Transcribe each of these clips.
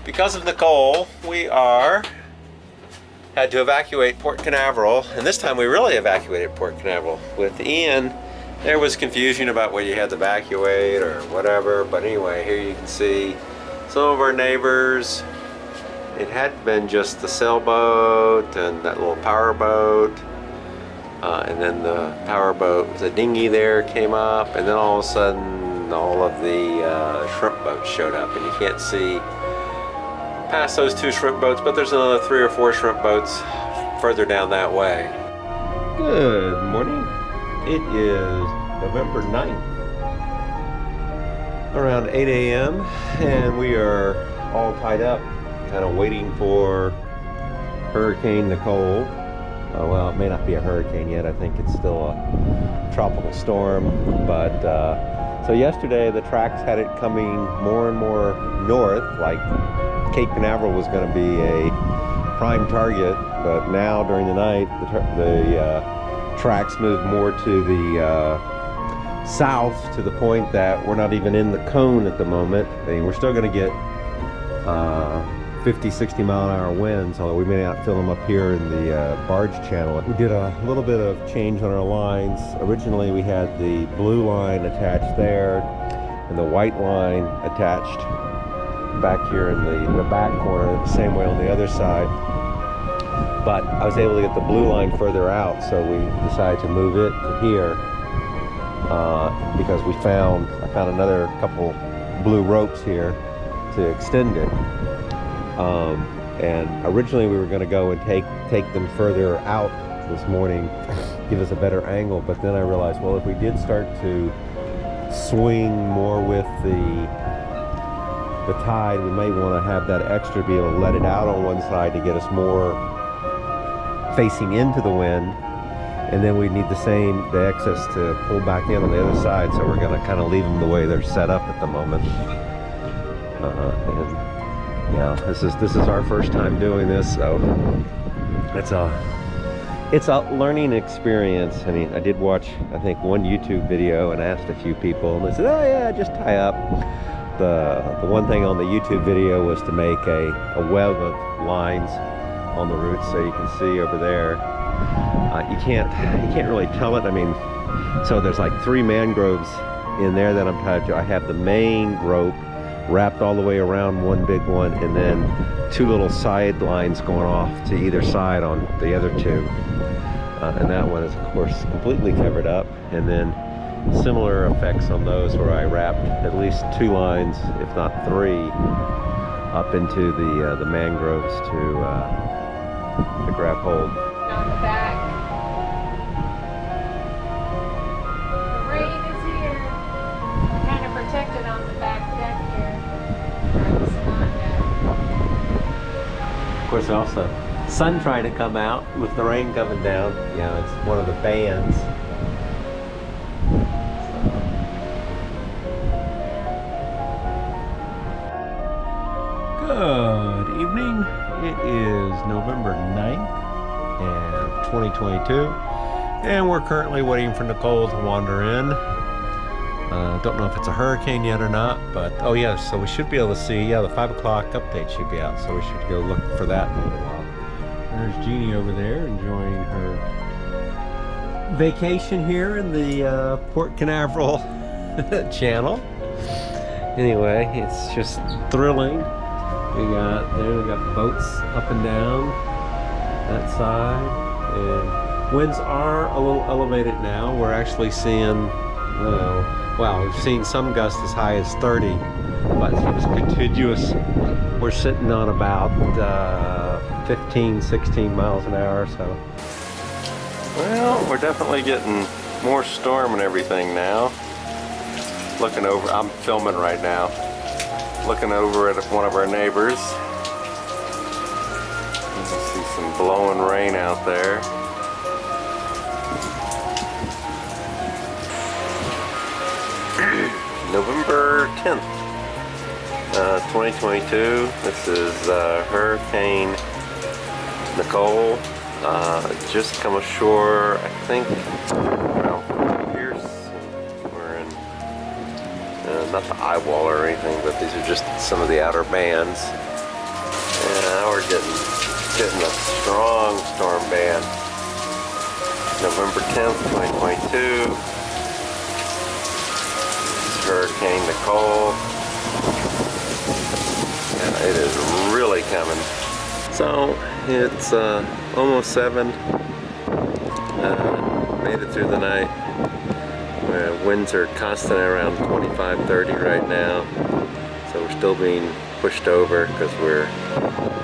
Because of Nicole, we had to evacuate Port Canaveral, and this time we really evacuated Port Canaveral. With Ian, there was confusion about whether you had to evacuate or whatever, but anyway, here you can see some of our neighbors. It had been just the sailboat and that little power boat, and then the power boat, the dinghy there came up, and then all of a sudden all of the shrimp boats showed up, and you can't see past those two shrimp boats, but there's another 3 or 4 shrimp boats further down that way. Good morning. It is November 9th, around 8 a.m. and we are all tied up, kind of waiting for Hurricane Nicole. Well, it may not be a hurricane yet. I think it's still a tropical storm, but so yesterday the tracks had it coming more and more north, like Cape Canaveral was going to be a prime target, but now during the night the tracks moved more to the south, to the point that we're not even in the cone at the moment. I mean, we're still going to get 50-60 mile-an-hour winds, although we may not feel them up here in the barge channel. We did a little bit of change on our lines. Originally we had the blue line attached there and the white line attached back here in the back corner, the same way on the other side. But I was able to get the blue line further out, so we decided to move it to here because I found another couple blue ropes here to extend it. And originally we were going to go and take them further out this morning, give us a better angle, but then I realized, well, if we did start to swing more with the tide, we may want to have that extra, be able to let it out on one side to get us more facing into the wind, and then we need the excess to pull back in on the other side, so we're going to kind of leave them the way they're set up at the moment. And yeah, this is our first time doing this, so it's a learning experience. I mean, I did watch, I think, one YouTube video and asked a few people, and they said, oh yeah, just tie up. The one thing on the YouTube video was to make a web of lines on the roots, so you can see over there. You can't really tell it. I mean, so there's like 3 mangroves in there that I'm tied to. I have the main rope wrapped all the way around one big one, and then 2 little side lines going off to either side on the other 2. And that one is, of course, completely covered up. And then similar effects on those, where I wrapped at least 2 lines, if not 3, up into the mangroves to grab hold. On the back. The rain is here. We're kind of protected on the back deck here. Of course, also sun trying to come out with the rain coming down. You know, it's one of the bands. Good evening. It is November 9th and 2022, and we're currently waiting for Nicole to wander in. Don't know if it's a hurricane yet or not, but oh yeah, so we should be able to see, yeah, the 5 o'clock update should be out, so we should go look for that in a little while. There's Jeannie over there enjoying her vacation here in the Port Canaveral channel. Anyway, it's just thrilling. We got boats up and down that side, and winds are a little elevated now. We're actually seeing, well, we've seen some gusts as high as 30, but it's continuous. We're sitting on about 15, 16 miles an hour or so. Well, we're definitely getting more storm and everything now. Looking over, I'm filming right now, looking over at one of our neighbors. You can see some blowing rain out there. November 10th, 2022. This is Hurricane Nicole. Just come ashore, I think, around Pierce. We're in, not the eye wall or anything, but these are just some of the outer bands. Now we're getting a strong storm band. November 10th, 2022. Hurricane Nicole. Yeah, it is really coming. So it's almost 7. Made it through the night. Winds are constantly around 25, 30 right now. So we're still being pushed over because we're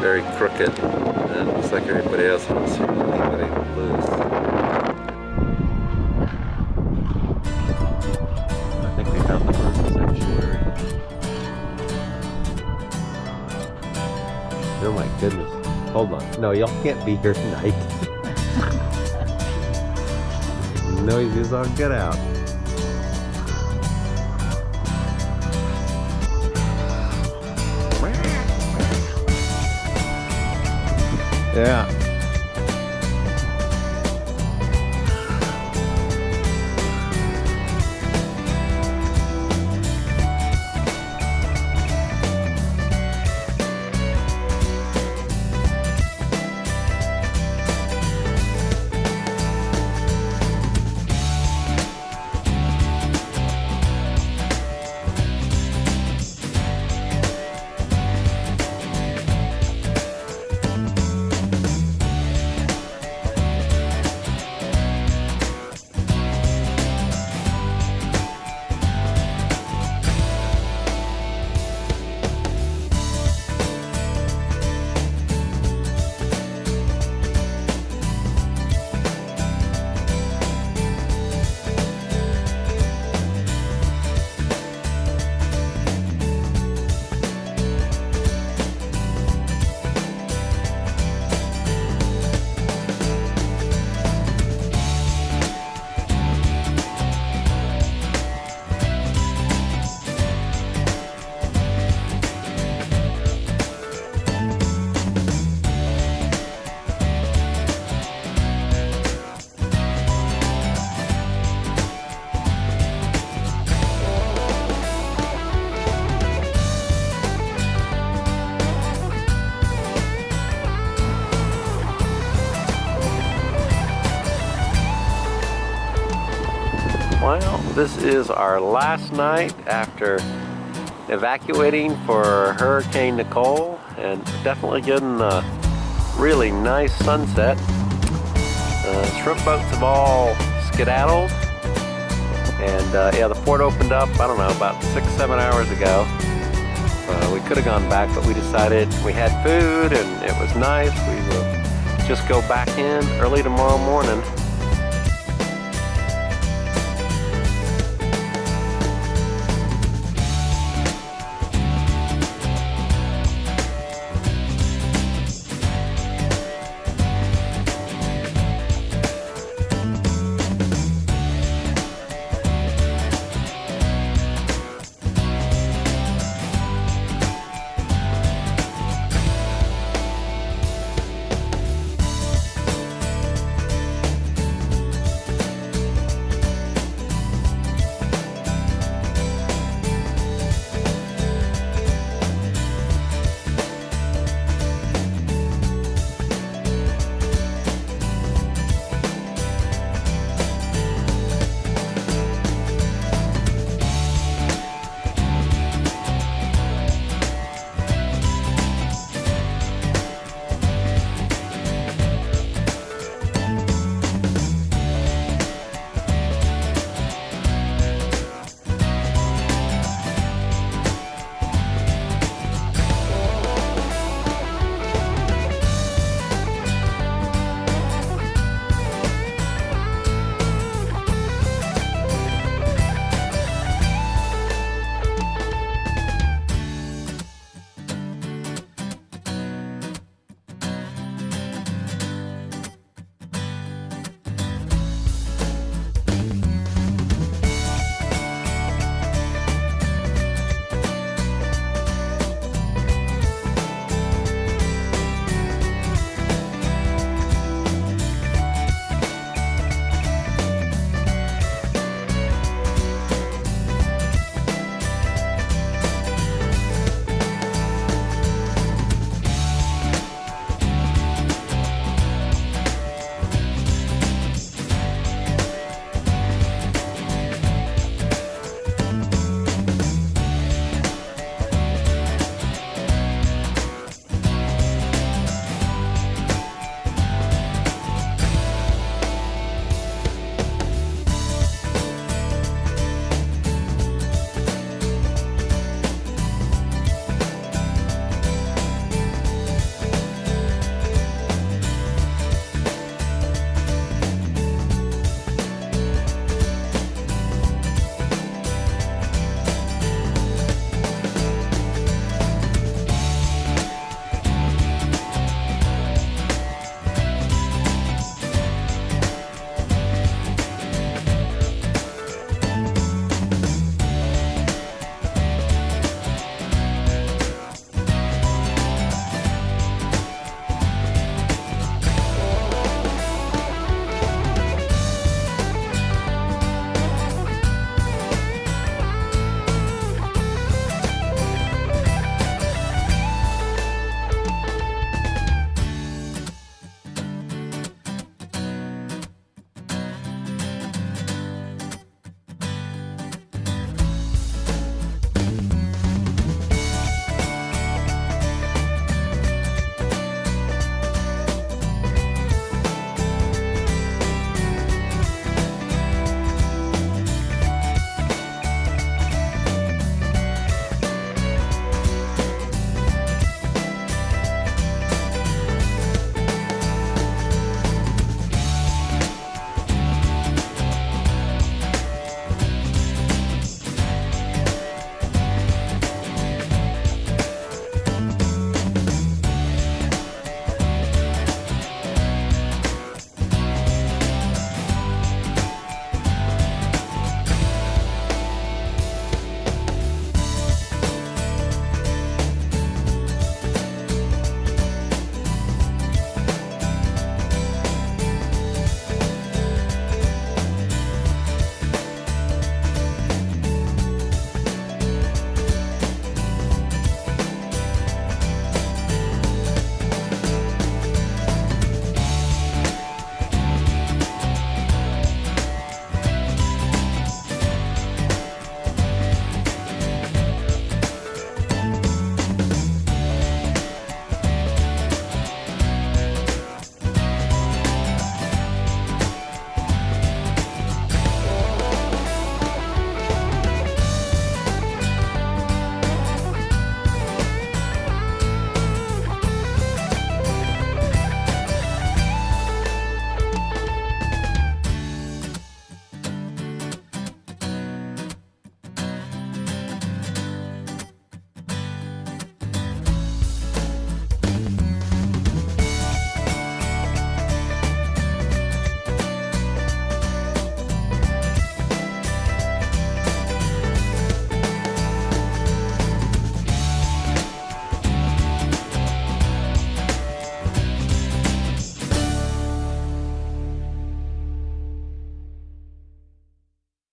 very crooked. Looks like everybody else has anybody loose. I think they found the bird sanctuary. Oh my goodness. Hold on. No, y'all can't be here tonight. Noises all get out. Yeah. Well, this is our last night after evacuating for Hurricane Nicole, and definitely getting a really nice sunset. Shrimp boats have all skedaddled, and yeah, the port opened up, I don't know, about 6-7 hours ago. We could have gone back, but we decided we had food and it was nice. We will just go back in early tomorrow morning.